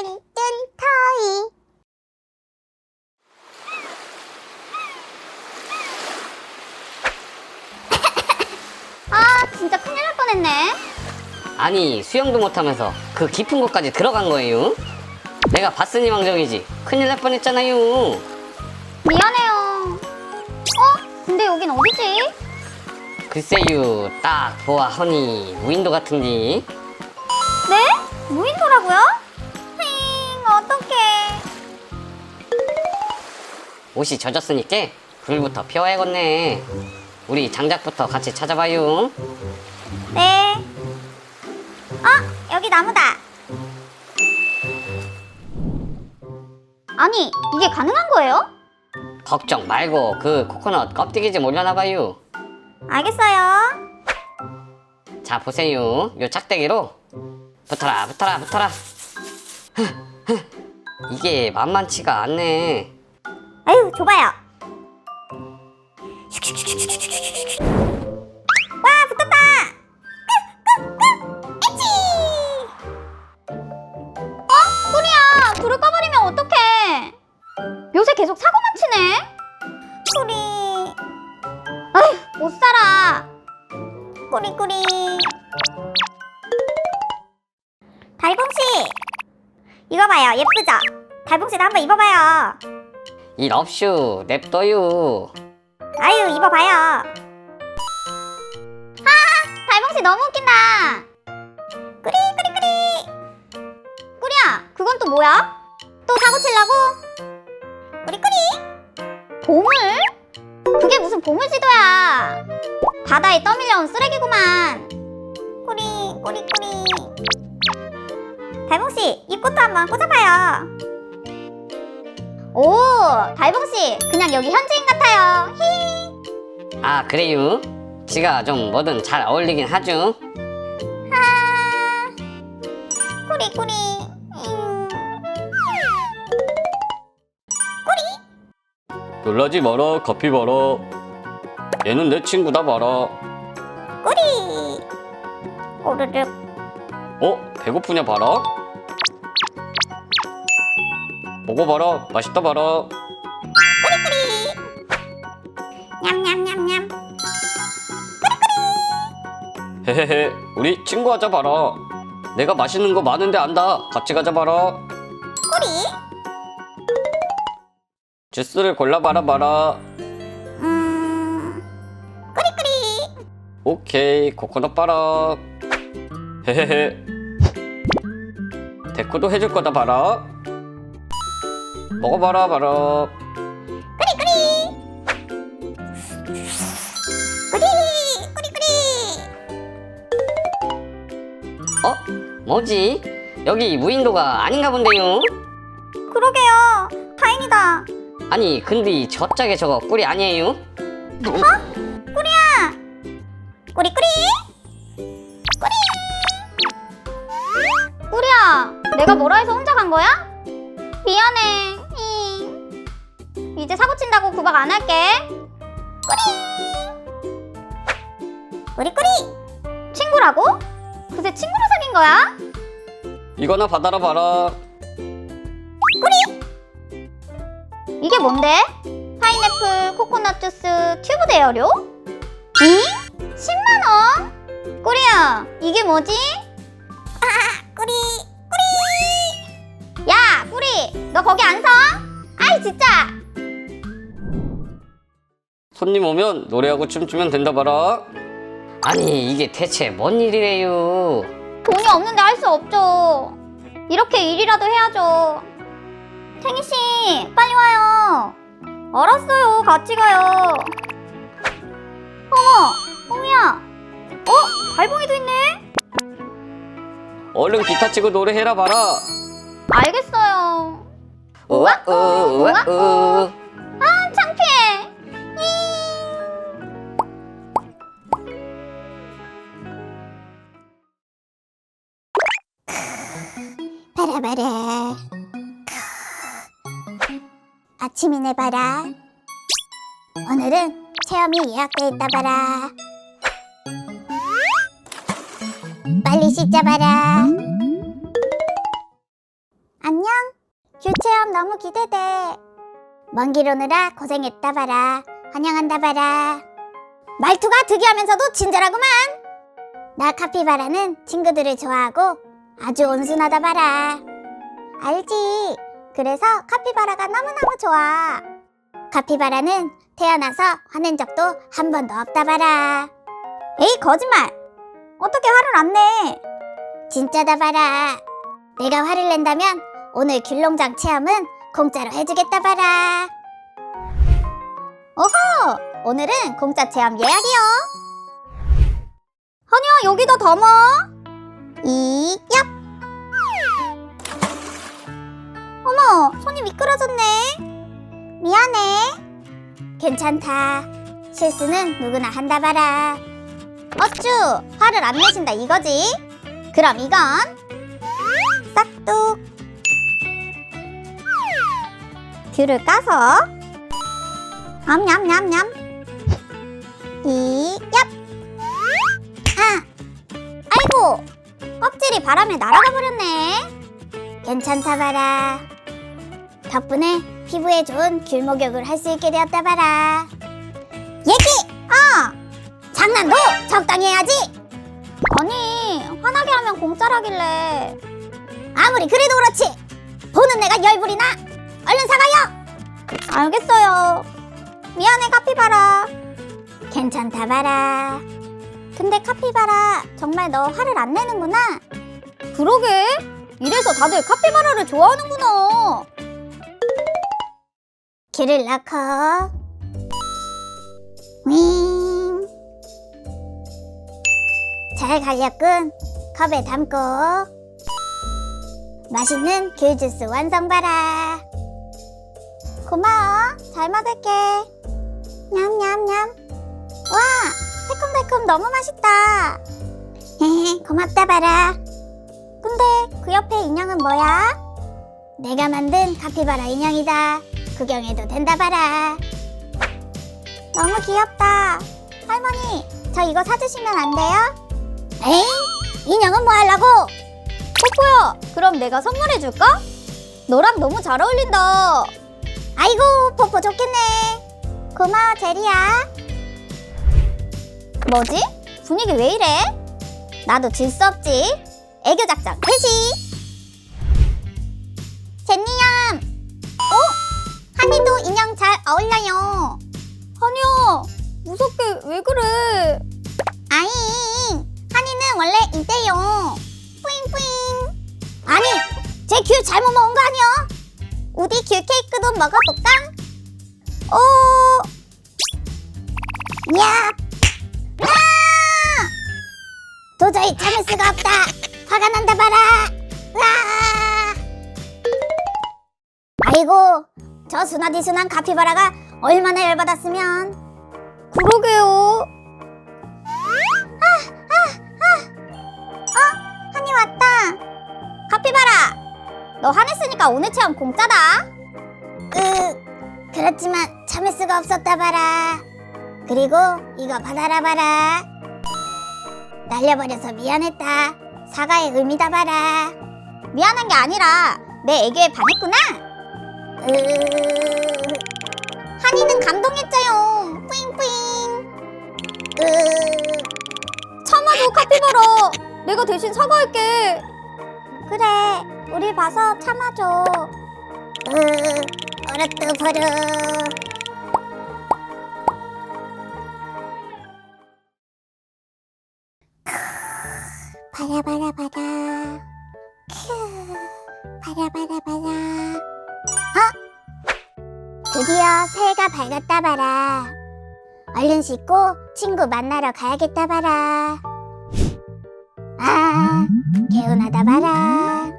토이. 아, 진짜 큰일 날 뻔했네. 아니 수영도 못하면서 그 깊은 곳까지 들어간 거예요? 내가 봤으니 망정이지 큰일 날 뻔했잖아요. 미안해요. 근데 여긴 어디지? 글쎄요 딱 보아하니 무인도 같은디. 네? 무인도라고요? 어떡해. 옷이 젖었으니까 불부터 피워야겠네. 우리 장작부터 같이 찾아봐요. 네. 여기 나무다. 아니, 이게 가능한 거예요? 걱정 말고 그 코코넛 껍데기 좀 올려놔봐요. 알겠어요. 자 보세요 요 착대기로 붙어라. 이게 만만치가 않네. 아유, 줘봐요. 와, 붙었다. 에치. 꾸리야, 불을 꺼버리면 어떡해. 요새 계속 사고만 치네. 꾸리. 아휴, 못 살아. 꾸리. 달봉씨, 이거 봐요. 예쁘죠? 달봉씨도 한번 입어봐요. 일 없슈 냅둬요. 아유, 입어봐요. 달봉씨 너무 웃긴다. 꾸리. 꾸리야, 그건 또 뭐야? 또 사고 칠라고? 꾸리. 보물? 그게 무슨 보물지도야. 바다에 떠밀려온 쓰레기구만. 꾸리. 달봉씨, 입구도 한번 꽂아봐요. 오, 달봉씨, 그냥 여기 현지인 같아요. 히. 아 그래요? 지가 좀 뭐든 잘 어울리긴 하죠. 꾸리. 놀라지 마라 카피바라. 얘는 내 친구다 봐라. 꾸리. 꼬르륵. 배고프냐 봐라. 먹어봐라 맛있다 봐라. 냠냠냠냠. 헤헤헤 우리 친구하자 봐라. 내가 맛있는 거 많은데 안다. 같이 가자 봐라. 꾸리. 주스를 골라봐라 봐라. 꾸리. 오케이 코코넛 봐라. 헤헤헤 데코도 해줄 거다 봐라. 먹어봐라 봐라. 뭐지? 여기 무인도가 아닌가 본데요? 그러게요. 다행이다. 아니 근데 저 짝에 저거 꿀이 아니에요? 꾸리야. 꾸리. 꾸리야, 내가 뭐라 해서 혼자 간 거야? 미안해. 이제 사고 친다고 구박 안 할게. 꾸리. 친구라고? 그새 친구로 사귄 거야? 이거나 받아라 봐라. 이게 뭔데? 파인애플, 코코넛 주스, 튜브 대여료? 10만원? 꾸리야, 이게 뭐지? 꾸리. 야, 꾸리, 너 거기 안 서? 아이, 진짜. 손님 오면 노래하고 춤추면 된다 봐라. 아니 이게 대체 뭔 일이래요? 돈이 없는데 할 수 없죠. 이렇게 일이라도 해야죠. 탱이씨, 빨리 와요. 알았어요, 같이 가요. 어머, 뽕이야. 달봉이도 있네? 얼른 기타 치고 노래해라 봐라. 알겠어요. 우와우. 아, 창피해. 바라바라. 아침이네 봐라. 오늘은 체험이 예약돼 있다 봐라. 빨리 씻자 봐라. 안녕. 안녕. 귤 체험 너무 기대돼. 먼 길 오느라 고생했다 봐라. 환영한다 봐라. 말투가 특이하면서도 친절하구만. 나 카피바라는 친구들을 좋아하고 아주 온순하다 봐라. 알지? 그래서 카피바라가 너무너무 좋아. 카피바라는 태어나서 화낸 적도 한 번도 없다 봐라. 에이, 거짓말. 어떻게 화를 안 내? 진짜다 봐라. 내가 화를 낸다면 오늘 귤농장 체험은 공짜로 해주겠다 봐라. 오호! 오늘은 공짜 체험 예약이요. 허니야, 여기다 담아. 얍. 어머, 손이 미끄러졌네. 미안해. 괜찮다. 실수는 누구나 한다 봐라. 어쭈, 화를 안 내신다 이거지? 그럼 이건 싹둑. 귤을 까서 냠냠냠냠. 얍. 아, 아이고, 껍질이 바람에 날아가 버렸네. 괜찮다 봐라. 덕분에 피부에 좋은 귤 목욕을 할 수 있게 되었다 봐라. 얘기! 장난도 적당히 해야지. 아니, 화나게 하면 공짜라길래. 아무리 그래도 그렇지. 보는 내가 열불이 나. 얼른 사가요. 알겠어요. 미안해, 카피바라. 괜찮다 봐라. 근데 카피바라, 정말 너 화를 안 내는구나. 그러게. 이래서 다들 카피바라를 좋아하는구나. 귤을 넣고 윙. 잘 갈렸군. 컵에 담고 맛있는 귤 주스 완성 봐라. 고마워. 잘 먹을게. 냠냠냠. 와, 새콤달콤 너무 맛있다. 헤헤, 고맙다 봐라. 근데 그 옆에 인형은 뭐야? 내가 만든 카피바라 인형이다. 구경해도 된다 봐라. 너무 귀엽다. 할머니, 저 이거 사주시면 안 돼요? 에이, 인형은 뭐 하려고? 뽀뽀야, 그럼 내가 선물해줄까? 너랑 너무 잘 어울린다. 아이고, 뽀뽀 좋겠네. 고마워, 제리야. 뭐지? 분위기 왜 이래? 나도 질 수 없지. 애교 작전 개시. 제니양. 한이도 인형 잘 어울려요. 한이야, 무섭게 왜 그래? 아잉, 한이는 원래 이때요. 뿌잉뿌잉. 아니, 제 귤 잘못 먹은 거 아니야? 우리 귤 케이크도 먹어볼까? 야! 도저히 참을 수가 없다. 화가 난다 봐라. 아이고, 저 순하디순한 카피바라가 얼마나 열받았으면. 그러게요. 한이 왔다. 카피바라, 너 화냈으니까 오늘 체험 공짜다. 그렇지만 참을 수가 없었다 봐라. 그리고 이거 받아라 봐라. 날려버려서 미안했다. 사과의 의미다 봐라. 미안한 게 아니라 내 애교에 반했구나. 한이는 감동했죠요. 뿌잉뿌잉. 참아줘, 카피바라. 내가 대신 사과할게. 그래, 우리 봐서 참아줘. 어르뚜버르. 바라바라바라. 바라바라바라. 드디어 새해가 밝았다 봐라. 얼른 씻고 친구 만나러 가야겠다 봐라. 개운하다 봐라.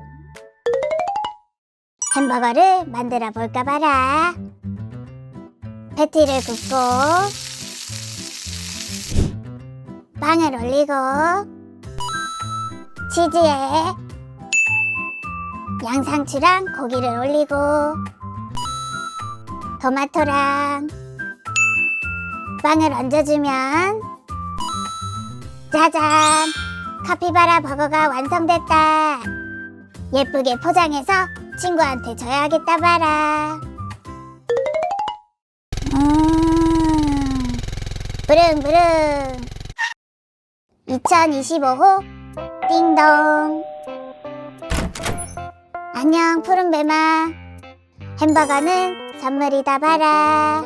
햄버거를 만들어 볼까 봐라. 패티를 굽고 빵을 올리고 치즈에 양상추랑 고기를 올리고 토마토랑 빵을 얹어주면 짜잔! 카피바라 버거가 완성됐다. 예쁘게 포장해서 친구한테 줘야겠다 봐라. 부릉부릉 2025호 띵동. 안녕 푸른뱀아. 햄버거는 선물이다 봐라.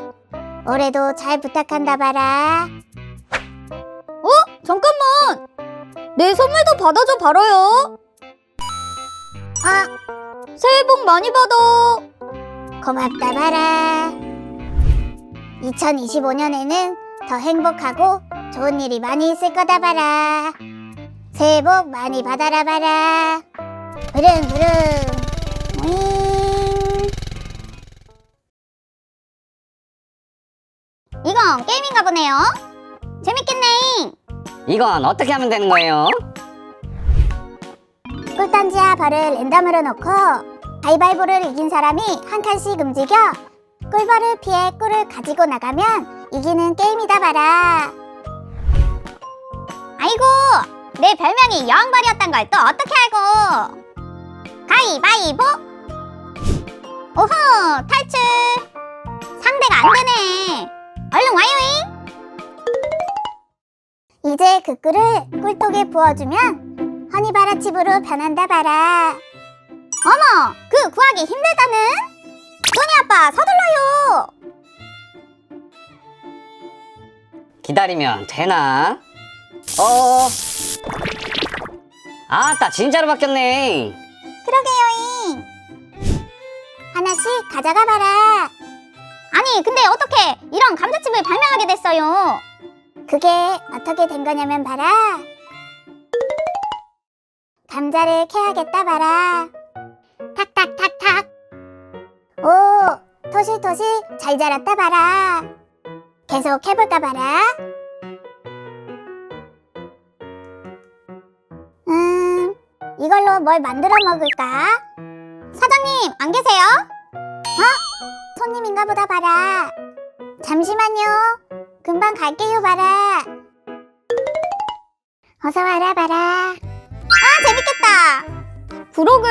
올해도 잘 부탁한다 봐라. 잠깐만! 내 선물도 받아줘 봐라요. 새해 복 많이 받아. 고맙다 봐라. 2025년에는 더 행복하고 좋은 일이 많이 있을 거다 봐라. 새해 복 많이 받아라 봐라. 부릉부릉 이건 게임인가 보네요. 재밌겠네. 이건 어떻게 하면 되는 거예요? 꿀단지와 벌을 랜덤으로 놓고 가위바위보를 이긴 사람이 한 칸씩 움직여 꿀벌을 피해 꿀을 가지고 나가면 이기는 게임이다 봐라. 아이고, 내 별명이 여왕벌이었단 걸 또 어떻게 알고. 가위바위보. 오호, 탈출. 상대가 안 되네. 얼른 와요잉. 이제 그 꿀을 꿀통에 부어주면 허니바라칩으로 변한다 봐라. 어머, 그 구하기 힘들다는? 소니 아빠 서둘러요. 기다리면 되나? 아따 진짜로 바뀌었네. 그러게요잉. 하나씩 가져가 봐라. 아니 근데 어떻게 이런 감자칩을 발명하게 됐어요? 그게 어떻게 된 거냐면 봐라. 감자를 캐야겠다 봐라. 탁탁탁탁. 오, 토실토실 잘 자랐다 봐라. 계속 해볼까 봐라. 이걸로 뭘 만들어 먹을까? 사장님 안 계세요? 손님인가 보다 봐라. 잠시만요. 금방 갈게요 봐라. 어서 와라 봐라. 재밌겠다. 브로그?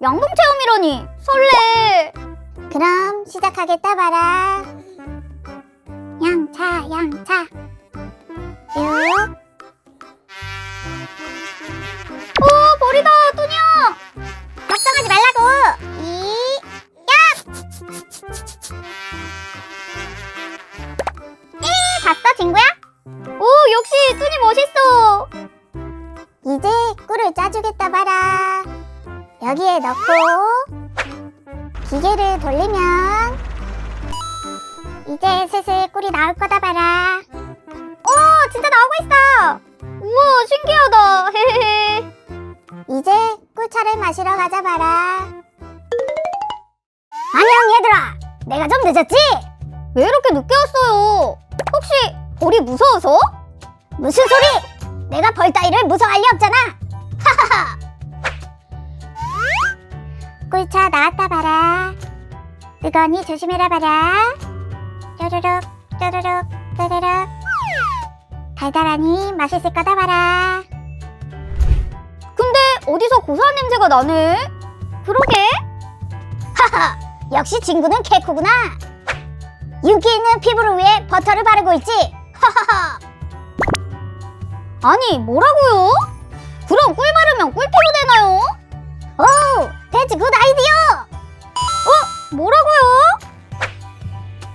양봉 체험이라니 설레. 그럼 시작하겠다 봐라. 양차 쭉. 벌이다 뚜녀. 걱정하지 말라고. 봤어 친구야? 역시 뚜니 멋있어. 이제 꿀을 짜주겠다 봐라. 여기에 넣고 기계를 돌리면 이제 슬슬 꿀이 나올 거다 봐라. 진짜 나오고 있어. 우와 신기하다. 헤헤헤. 이제 꿀차를 마시러 가자 봐라. 안녕 얘들아. 내가 좀 늦었지? 왜 이렇게 늦게 왔어요? 혹시 벌이 무서워서? 무슨 소리? 내가 벌 따위를 무서워할 리 없잖아. 하하하. 꿀차 나왔다 봐라. 뜨거니 조심해라 봐라. 뾰루룩 뾰루룩 뾰루룩. 달달하니 맛있을 거다 봐라. 근데 어디서 고소한 냄새가 나네? 그러게. 하하. 역시 친구는 개코구나. 윤기 있는 피부를 위해 버터를 바르고 있지. 하하하. 아니 뭐라고요? 그럼 꿀 바르면 꿀피부 되나요? 오, that's good idea. 뭐라고요?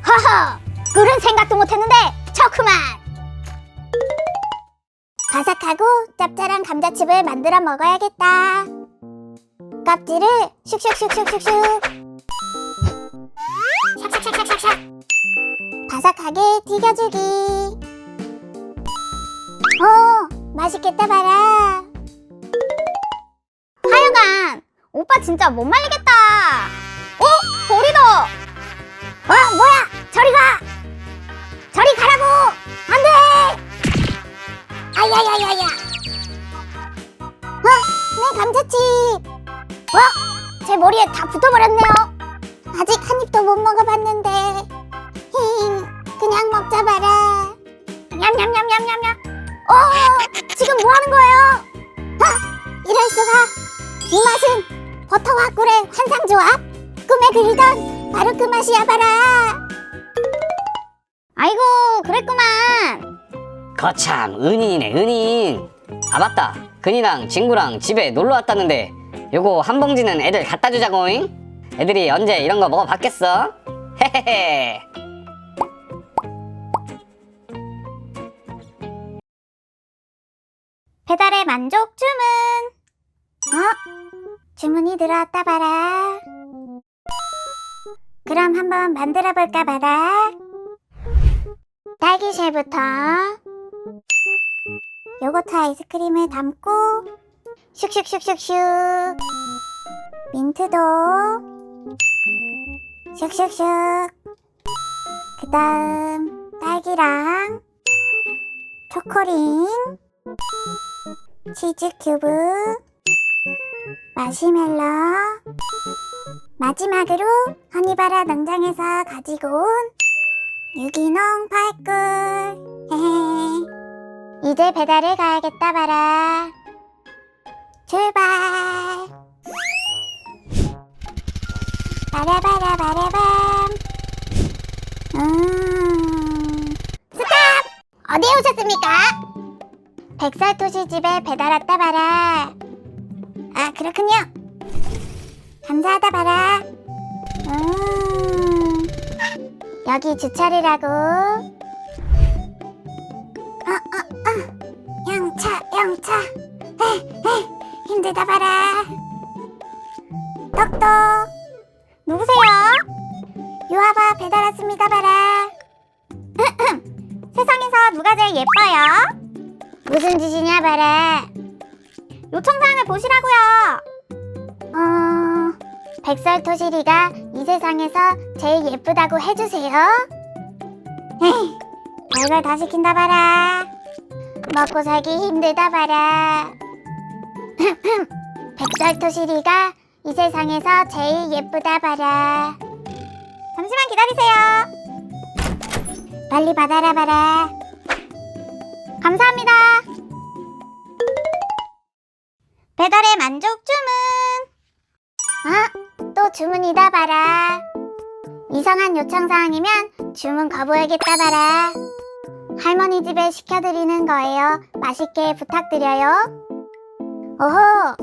하하. 꿀은 생각도 못했는데 좋구만. 바삭하고 짭짤한 감자칩을 만들어 먹어야겠다. 껍질을 슉슉슉슉슉슉 샥샥샥샥샥 바삭하게 튀겨주기. 맛있겠다 봐라. 하여간 오빠 진짜 못 말리겠다. 벌이다. 뭐야 저리 가. 저리 가라고. 안돼. 아야야야야. 내 감자칩. 제 머리에 다 붙어버렸네요. 아직 한 입도 못 먹어봤는데. 그냥 먹자 봐라. 냠냠냠냠냠냠. 지금 뭐 하는 거예요? 이럴 수가. 이 맛은 버터와 꿀의 환상조합, 꿈에 그리던 바로 그 맛이야 봐라. 아이고, 그랬구만. 거참, 은인이네, 은인. 아, 맞다. 근이랑 친구랑 집에 놀러 왔다는데 요거 한 봉지는 애들 갖다 주자고잉. 애들이 언제 이런 거 먹어봤겠어? 헤헤헤. 배달의 만족 주문. 주문이 들어왔다 봐라. 그럼 한번 만들어 볼까 봐라. 딸기쉘부터 요거트 아이스크림을 담고 슉슉슉슉슉, 민트도 슉슉슉, 그 다음 딸기랑 초코링, 치즈 큐브, 마시멜로, 마지막으로 허니바라 농장에서 가지고 온 유기농 팔꿀. 헤헤. 이제 배달을 가야겠다 봐라. 출발. 바라바라바라밤. 스탑! 어디에 오셨습니까? 백설토시 집에 배달 왔다 봐라. 아, 그렇군요. 감사하다 봐라. 여기 주차리라고. 영차. 힘들다 봐라. 똑똑. 누구세요? 유아바 배달 왔습니다 봐라. 세상에서 누가 제일 예뻐요? 무슨 짓이냐 봐라. 요청사항을 보시라고요. 백설토시리가 이 세상에서 제일 예쁘다고 해주세요. 에이, 별걸 다 시킨다 봐라. 먹고 살기 힘들다 봐라. 백설토시리가 이 세상에서 제일 예쁘다 봐라. 잠시만 기다리세요. 빨리 받아라 봐라. 감사합니다. 배달의 만족 주문. 또 주문이다 봐라. 이상한 요청사항이면 주문 거부해야겠다 봐라. 할머니 집에 시켜드리는 거예요. 맛있게 부탁드려요. 오호,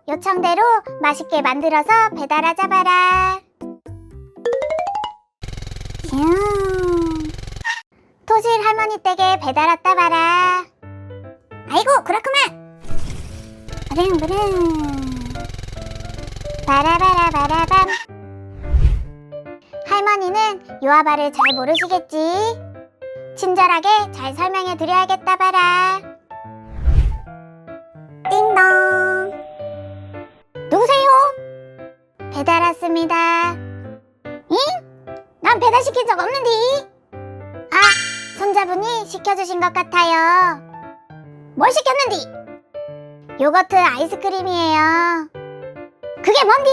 요청대로 맛있게 만들어서 배달하자 봐라. 토실 할머니 댁에 배달 왔다 봐라. 아이고, 그렇구만. 부릉부릉. 바라바라바라밤. 할머니는 유아바를 잘 모르시겠지? 친절하게 잘 설명해 드려야겠다 봐라. 띵동. 누구세요? 배달 왔습니다. 응? 난 배달시킨 적 없는데. 아, 손자분이 시켜주신 것 같아요. 뭘 시켰는디? 요거트 아이스크림이에요. 그게 뭔디?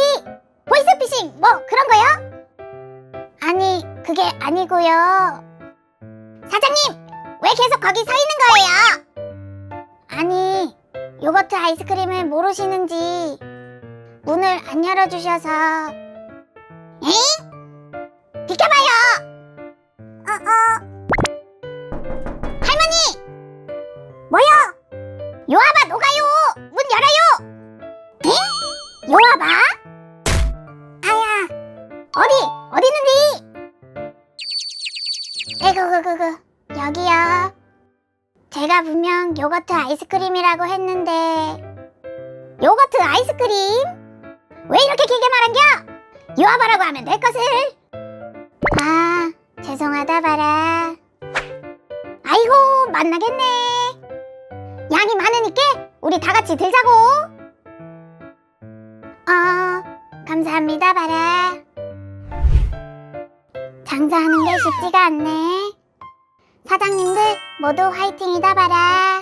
보이스피싱 뭐 그런 거요? 아니, 그게 아니고요. 사장님, 왜 계속 거기 서 있는 거예요? 아니, 요거트 아이스크림을 모르시는지 문을 안 열어주셔서. 에잉? 비켜봐요. 할머니! 뭐요? 요아바 녹아요. 문 열어요. 에? 요아바? 아야, 어디 있는디? 에구구구구, 여기요. 제가 분명 요거트 아이스크림이라고 했는데. 요거트 아이스크림? 왜 이렇게 길게 말한겨? 유아바라고 하면 될 것을. 아, 죄송하다 봐라. 아이고, 만나겠네. 양이 많으니까 우리 다 같이 들자고. 감사합니다 봐라. 장사하는 게 쉽지가 않네. 사장님들 모두 화이팅이다 봐라.